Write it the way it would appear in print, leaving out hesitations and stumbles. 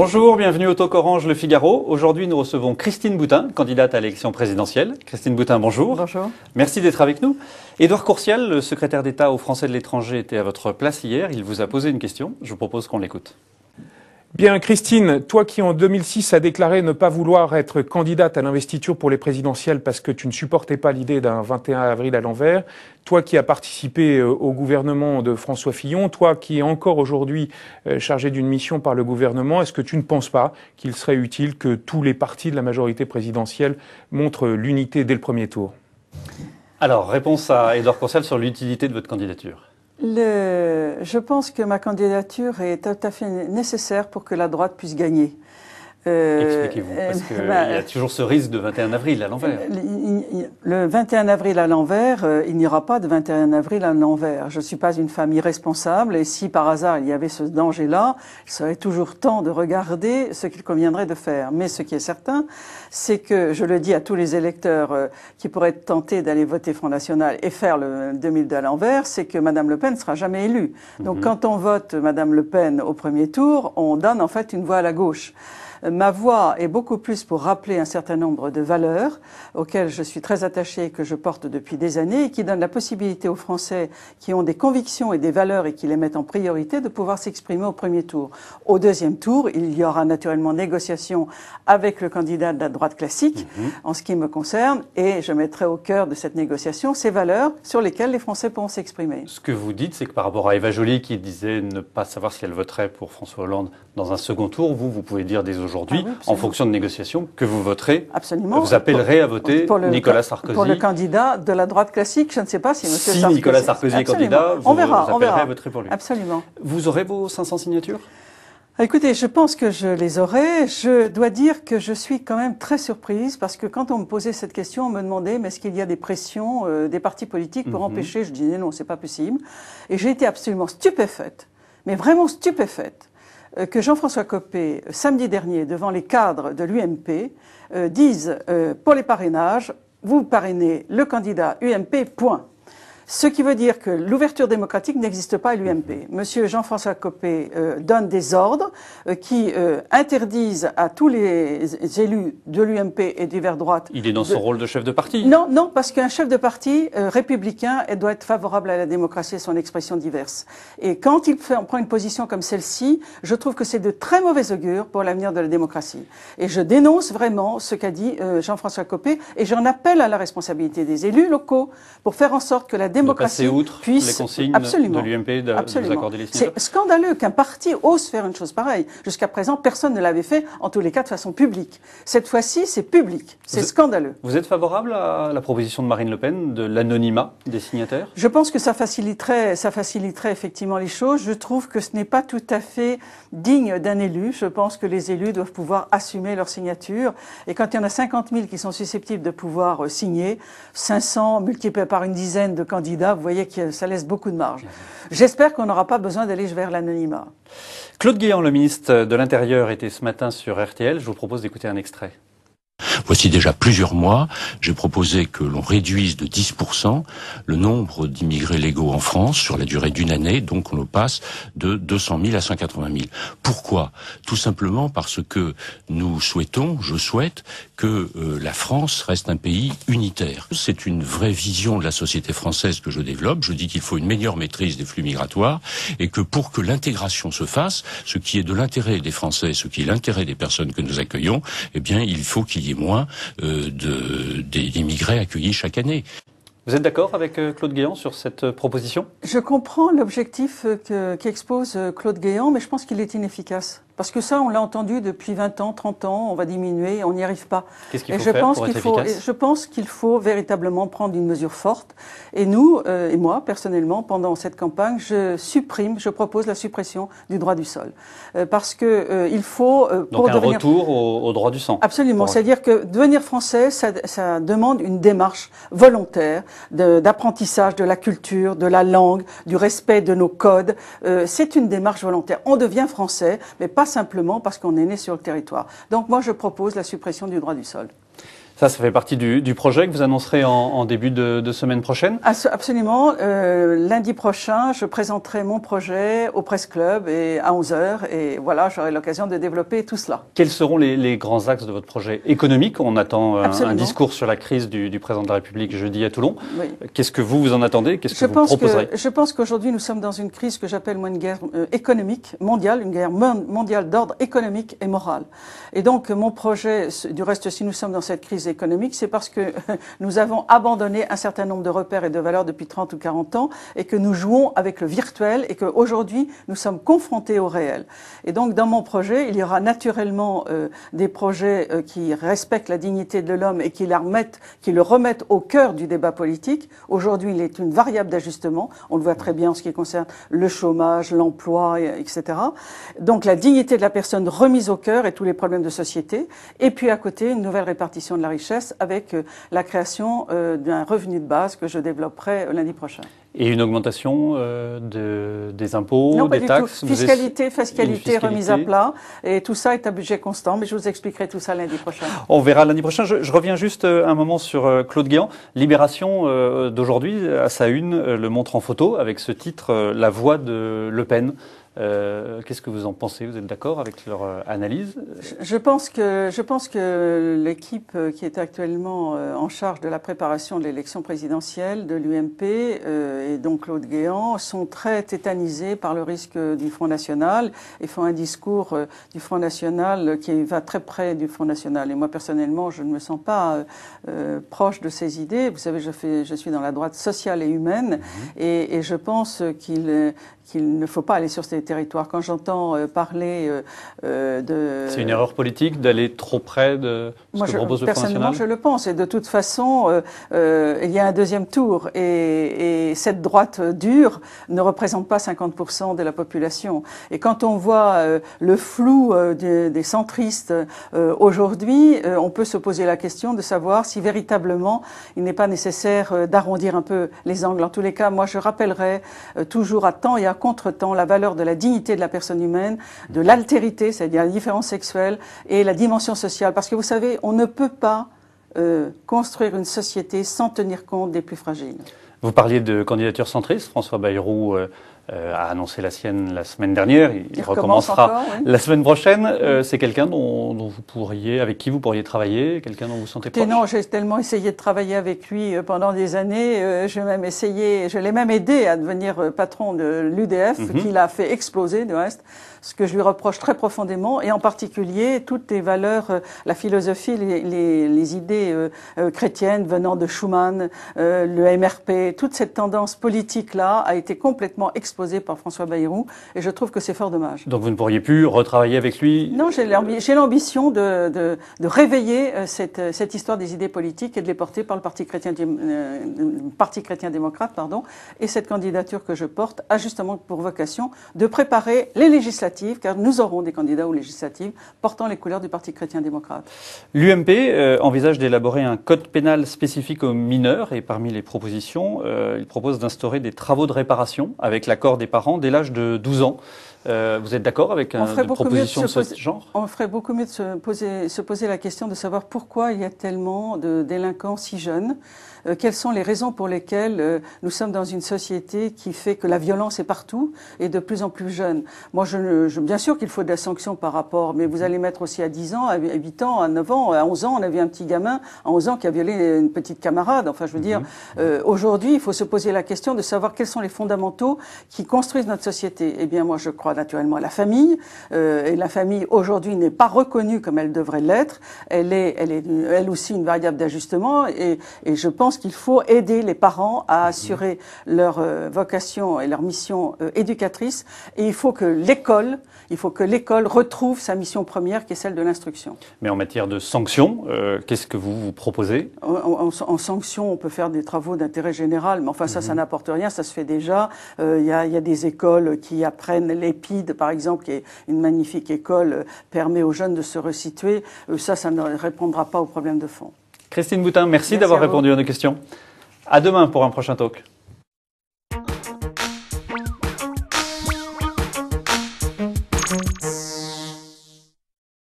Bonjour, bienvenue au Talk Orange Le Figaro. Aujourd'hui, nous recevons Christine Boutin, candidate à l'élection présidentielle. Christine Boutin, bonjour. Bonjour. Merci d'être avec nous. Édouard Courtial, le secrétaire d'État aux Français de l'étranger, était à votre place hier. Il vous a posé une question. Je vous propose qu'on l'écoute. Bien, Christine, toi qui en 2006 as déclaré ne pas vouloir être candidate à l'investiture pour les présidentielles parce que tu ne supportais pas l'idée d'un 21 avril à l'envers, toi qui as participé au gouvernement de François Fillon, toi qui es encore aujourd'hui chargé d'une mission par le gouvernement, est-ce que tu ne penses pas qu'il serait utile que tous les partis de la majorité présidentielle montrent l'unité dès le premier tour? Alors, réponse à Édouard Courtial sur l'utilité de votre candidature. Je pense que ma candidature est tout à fait nécessaire pour que la droite puisse gagner. Expliquez-vous, parce qu'il y a toujours ce risque de 21 avril à l'envers. Le 21 avril à l'envers, il n'y aura pas de 21 avril à l'envers. Je ne suis pas une femme irresponsable et si par hasard il y avait ce danger-là, il serait toujours temps de regarder ce qu'il conviendrait de faire. Mais ce qui est certain, c'est que, je le dis à tous les électeurs qui pourraient être tentés d'aller voter Front National et faire le 2002 à l'envers, c'est que Madame Le Pen ne sera jamais élue. Donc quand on vote Madame Le Pen au premier tour, on donne en fait une voix à la gauche. Ma voix est beaucoup plus pour rappeler un certain nombre de valeurs auxquelles je suis très attachée et que je porte depuis des années et qui donnent la possibilité aux Français qui ont des convictions et des valeurs et qui les mettent en priorité de pouvoir s'exprimer au premier tour. Au deuxième tour, il y aura naturellement négociation avec le candidat de la droite classique en ce qui me concerne et je mettrai au cœur de cette négociation ces valeurs sur lesquelles les Français pourront s'exprimer. Ce que vous dites, c'est que par rapport à Eva Joly qui disait ne pas savoir si elle voterait pour François Hollande dans un second tour, vous pouvez dire dès aujourd'hui, en fonction de négociations, que vous voterez, absolument. Vous appellerez à voter Nicolas Sarkozy. Pour le candidat de la droite classique, je ne sais pas si M. Si Nicolas Sarkozy est candidat, vous appellerez à voter pour lui. Absolument. Vous aurez vos 500 signatures ? Écoutez, je pense que je les aurai. Je dois dire que je suis quand même très surprise parce que quand on me posait cette question, on me demandait mais est-ce qu'il y a des pressions des partis politiques pour empêcher? Je disais non, c'est pas possible. Et j'ai été absolument stupéfaite, mais vraiment stupéfaite, que Jean-François Copé, samedi dernier, devant les cadres de l'UMP, dise pour les parrainages, vous parrainez le candidat UMP, point. Ce qui veut dire que l'ouverture démocratique n'existe pas à l'UMP. Monsieur Jean-François Copé donne des ordres qui interdisent à tous les élus de l'UMP et du Vert droite... Il est dans son rôle de chef de parti. Non, parce qu'un chef de parti républicain doit être favorable à la démocratie et son expression diverse. Et quand on prend une position comme celle-ci, je trouve que c'est de très mauvais augure pour l'avenir de la démocratie. Et je dénonce vraiment ce qu'a dit Jean-François Copé et j'en appelle à la responsabilité des élus locaux pour faire en sorte que la démocratie passer outre les consignes de l'UMP de vous accorder les signatures. C'est scandaleux qu'un parti ose faire une chose pareille. Jusqu'à présent, personne ne l'avait fait, en tous les cas de façon publique. Cette fois-ci, c'est public. C'est scandaleux. Vous êtes favorable à la proposition de Marine Le Pen de l'anonymat des signataires? Je pense que ça faciliterait effectivement les choses. Je trouve que ce n'est pas tout à fait digne d'un élu. Je pense que les élus doivent pouvoir assumer leur signature. Et quand il y en a 50 000 qui sont susceptibles de pouvoir signer, 500 multiplié par une dizaine de candidats, vous voyez que ça laisse beaucoup de marge. J'espère qu'on n'aura pas besoin d'aller vers l'anonymat. Claude Guéant, le ministre de l'Intérieur, était ce matin sur RTL. Je vous propose d'écouter un extrait. Voici déjà plusieurs mois, j'ai proposé que l'on réduise de 10% le nombre d'immigrés légaux en France sur la durée d'une année, donc on le passe de 200 000 à 180 000. Pourquoi? Tout simplement parce que je souhaite que la France reste un pays unitaire. C'est une vraie vision de la société française que je développe. Je dis qu'il faut une meilleure maîtrise des flux migratoires et que pour que l'intégration se fasse, ce qui est de l'intérêt des Français, ce qui est l'intérêt des personnes que nous accueillons, eh bien, il faut qu'il y ait moins d'immigrés accueillis chaque année. Vous êtes d'accord avec Claude Guéant sur cette proposition? Je comprends l'objectif qu'expose Claude Guéant, mais je pense qu'il est inefficace. Parce que ça, on l'a entendu depuis 20 ans, 30 ans, on va diminuer, on n'y arrive pas. Qu'est-ce qu'il faut faire pour être efficace? Je pense qu'il faut véritablement prendre une mesure forte. Et nous, et moi, personnellement, pendant cette campagne, je propose la suppression du droit du sol. Parce que il faut... Donc un retour au droit du sang. Absolument. C'est-à-dire que devenir français, ça demande une démarche volontaire d'apprentissage de la culture, de la langue, du respect de nos codes. C'est une démarche volontaire. On devient français, mais pas simplement parce qu'on est né sur le territoire. Donc moi, je propose la suppression du droit du sol. Ça fait partie du projet que vous annoncerez en début de semaine prochaine? Absolument. Lundi prochain, je présenterai mon projet au Presse Club et à 11h. Et voilà, j'aurai l'occasion de développer tout cela. Quels seront les grands axes de votre projet économique? On attend un discours sur la crise du président de la République jeudi à Toulon. Oui. Qu'est-ce que vous en attendez? Qu'est-ce que vous proposerez? Je pense qu'aujourd'hui, nous sommes dans une crise que j'appelle moi une guerre économique mondiale, une guerre mondiale d'ordre économique et moral. Et donc, mon projet, du reste, si nous sommes dans cette crise économique, c'est parce que nous avons abandonné un certain nombre de repères et de valeurs depuis 30 ou 40 ans et que nous jouons avec le virtuel et qu'aujourd'hui, nous sommes confrontés au réel. Et donc, dans mon projet, il y aura naturellement des projets qui respectent la dignité de l'homme et qui le remettent au cœur du débat politique. Aujourd'hui, il est une variable d'ajustement. On le voit très bien en ce qui concerne le chômage, l'emploi, etc. Donc, la dignité de la personne remise au cœur et tous les problèmes de société. Et puis, à côté, une nouvelle répartition de la richesse avec la création d'un revenu de base que je développerai lundi prochain. Et une augmentation des impôts, non, des taxes? Fiscalité remise à plat. Et tout ça est à budget constant, mais je vous expliquerai tout ça lundi prochain. On verra lundi prochain. Je reviens juste un moment sur Claude Guéant. Libération d'aujourd'hui, à sa une, le montre en photo avec ce titre « La voix de Le Pen ». Qu'est-ce que vous en pensez? Vous êtes d'accord avec leur analyse? Je pense que l'équipe qui est actuellement en charge de la préparation de l'élection présidentielle de l'UMP et donc Claude Guéant sont très tétanisés par le risque du Front National et font un discours du Front National qui va très près du Front National. Et moi personnellement, je ne me sens pas proche de ces idées. Vous savez, je suis dans la droite sociale et humaine et je pense qu'il ne faut pas aller sur ces territoires. Quand j'entends parler de... C'est une erreur politique d'aller trop près de ce que propose le Front National? Personnellement, je le pense. Et de toute façon, il y a un deuxième tour. Et cette droite dure ne représente pas 50% de la population. Et quand on voit le flou des centristes aujourd'hui, on peut se poser la question de savoir si véritablement il n'est pas nécessaire d'arrondir un peu les angles. En tous les cas, moi, je rappellerai toujours à temps et à contre-temps la valeur de la dignité de la personne humaine, de l'altérité, c'est-à-dire la différence sexuelle, et la dimension sociale. Parce que vous savez, on ne peut pas construire une société sans tenir compte des plus fragiles. Vous parliez de candidature centriste. François Bayrou a annoncé la sienne la semaine dernière. Il recommencera encore, oui, la semaine prochaine. C'est quelqu'un avec qui vous pourriez travailler, quelqu'un dont vous sentez proche? Non, j'ai tellement essayé de travailler avec lui pendant des années. Je l'ai même aidé à devenir patron de l'UDF, qu'il a fait exploser du reste. Ce que je lui reproche très profondément, et en particulier toutes les valeurs, la philosophie, les idées chrétiennes venant de Schuman, le MRP, toute cette tendance politique-là a été complètement exposée par François Bayrou, et je trouve que c'est fort dommage. Donc vous ne pourriez plus retravailler avec lui? Non, j'ai l'ambition de réveiller cette histoire des idées politiques et de les porter par le Parti chrétien-démocrate, et cette candidature que je porte a justement pour vocation de préparer les législatives, car nous aurons des candidats aux législatives portant les couleurs du Parti chrétien-démocrate. L'UMP envisage d'élaborer un code pénal spécifique aux mineurs et parmi les propositions, il propose d'instaurer des travaux de réparation avec l'accord des parents dès l'âge de 12 ans. Vous êtes d'accord avec une proposition de ce genre? On ferait beaucoup mieux de se poser la question de savoir pourquoi il y a tellement de délinquants si jeunes. Quelles sont les raisons pour lesquelles nous sommes dans une société qui fait que la violence est partout et de plus en plus jeune? Moi, bien sûr qu'il faut de la sanction par rapport, mais vous allez mettre aussi à 10 ans, à 8 ans, à 9 ans, à 11 ans. On a vu un petit gamin à 11 ans qui a violé une petite camarade. Enfin, je veux dire, aujourd'hui, il faut se poser la question de savoir quels sont les fondamentaux qui construisent notre société. Eh bien, moi, je crois naturellement à la famille. Et la famille, aujourd'hui, n'est pas reconnue comme elle devrait l'être. Elle est elle aussi une variable d'ajustement. Et je pense qu'il faut aider les parents à assurer leur vocation et leur mission éducatrice. Et il faut que l'école retrouve sa mission première, qui est celle de l'instruction. Mais en matière de sanctions, qu'est-ce que vous proposez? En sanctions, on peut faire des travaux d'intérêt général, mais enfin ça n'apporte rien, ça se fait déjà. Il y a des écoles qui apprennent l'EPID, par exemple, qui est une magnifique école, permet aux jeunes de se resituer. Ça ne répondra pas aux problèmes de fond. Christine Boutin, merci d'avoir répondu à nos questions. À demain pour un prochain talk.